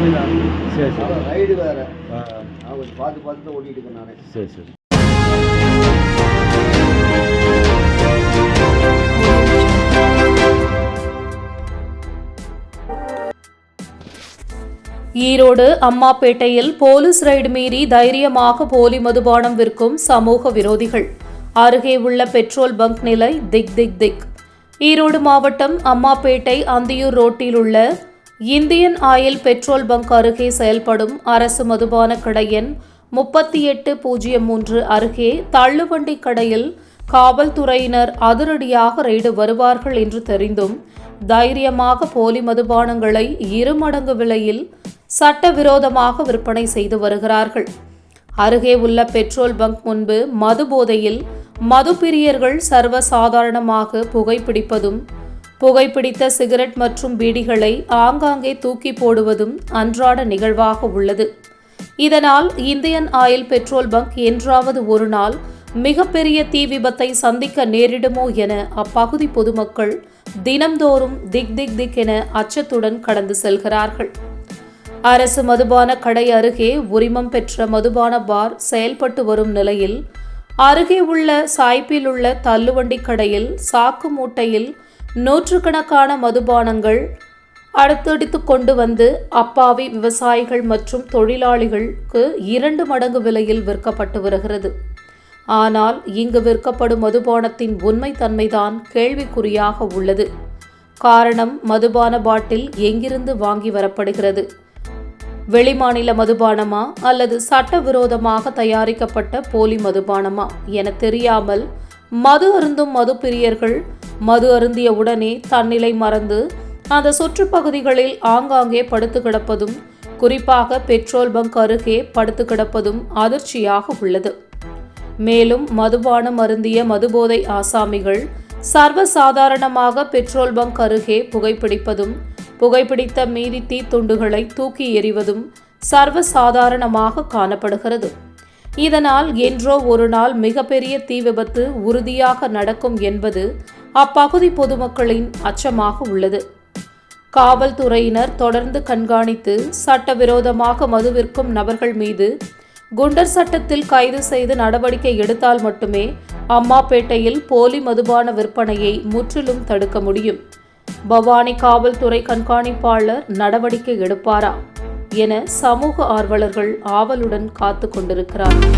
கம்மி தான். சரி சரி. ரைடு வேறு கொஞ்சம் பார்த்து பார்த்து தான் ஓட்டிகிட்டு இருக்கேன் நான். சரி சரி. ஈரோடு அம்மாப்பேட்டையில் போலீஸ் ரைடு மீறி தைரியமாக போலி மதுபானம் விற்கும் சமூக விரோதிகள். அருகே உள்ள பெட்ரோல் பங்க் நிலை திக் திக் திக். ஈரோடு மாவட்டம் அம்மாப்பேட்டை அந்தியூர் ரோட்டில் உள்ள இந்தியன் ஆயில் பெட்ரோல் பங்க் அருகே செயல்படும் அரசு மதுபான கடை எண் 3803 அருகே தள்ளுவண்டி கடையில் காவல்துறையினர் அதிரடியாக ரெய்டு வருவார்கள் என்று தெரிந்தும் தைரியமாக போலி மதுபானங்களை 2 மடங்கு விலையில் சட்டவிரோதமாக விற்பனை செய்து வருகிறார்கள். அருகே உள்ள பெட்ரோல் பங்க் முன்பு மது போதையில் மது பிரியர்கள் சர்வசாதாரணமாக புகைப்பிடிப்பதும் புகைப்பிடித்த சிகரெட் மற்றும் பீடிகளை ஆங்காங்கே தூக்கி போடுவதும் அன்றாட நிகழ்வாக உள்ளது. இதனால் இந்தியன் ஆயில் பெட்ரோல் பங்க் என்றாவது ஒரு நாள் மிகப்பெரிய தீ விபத்தை சந்திக்க நேரிடுமோ என அப்பகுதி பொதுமக்கள் தினம்தோறும் திக் திக் திக் என அச்சத்துடன் கடந்து செல்கிறார்கள். அரசு மதுபான கடை அருகே உரிமம் பெற்ற மதுபான பார் செயல்பட்டு வரும் நிலையில் அருகே உள்ள சாய்ப்பில் உள்ள தள்ளுவண்டி கடையில் சாக்கு மூட்டையில் நூற்றுக்கணக்கான மதுபானங்கள் அடுத்தடுத்து கொண்டு வந்து அப்பாவி விவசாயிகள் மற்றும் தொழிலாளிகளுக்கு 2 மடங்கு விலையில் விற்கப்பட்டு வருகிறது. ஆனால் இங்கு விற்கப்படும் மதுபானத்தின் உண்மைத்தன்மைதான் கேள்விக்குறியாக உள்ளது. காரணம், மதுபான பாட்டில் எங்கிருந்து வாங்கி வரப்படுகிறது? வெளிமாநில மதுபானமா அல்லது சட்டவிரோதமாக தயாரிக்கப்பட்ட போலி மதுபானமா என தெரியாமல் மது அருந்தும் மது பிரியர்கள் மது அருந்திய உடனே தன்னிலை மறந்து அந்த சுற்றுப்பகுதிகளில் ஆங்காங்கே படுத்து கிடப்பதும், குறிப்பாக பெட்ரோல் பங்க் அருகே படுத்து கிடப்பதும் அதிர்ச்சியாக உள்ளது. மேலும் மதுபானம் அருந்திய மதுபோதை ஆசாமிகள் சர்வசாதாரணமாக பெட்ரோல் பங்க் அருகே புகைப்பிடிப்பதும் புகைப்பிடித்த மீதி தீத்துண்டுகளை தூக்கி எறிவதும் சர்வசாதாரணமாக காணப்படுகிறது. இதனால் என்றோ ஒரு நாள் மிகப்பெரிய தீ விபத்து உறுதியாக நடக்கும் என்பது அப்பகுதி பொதுமக்களின் அச்சமாக உள்ளது. காவல்துறையினர் தொடர்ந்து கண்காணித்து சட்டவிரோதமாக மது விற்கும் நபர்கள் மீது குண்டர் சட்டத்தில் கைது செய்து நடவடிக்கை எடுத்தால் மட்டுமே அம்மாப்பேட்டையில் போலி மதுபான விற்பனையை முற்றிலும் தடுக்க முடியும். பவானி காவல்துறை கண்காணிப்பாளர் நடவடிக்கை எடுப்பாரா என சமூக ஆர்வலர்கள் ஆவலுடன் காத்துக் கொண்டிருக்கிறார்கள்.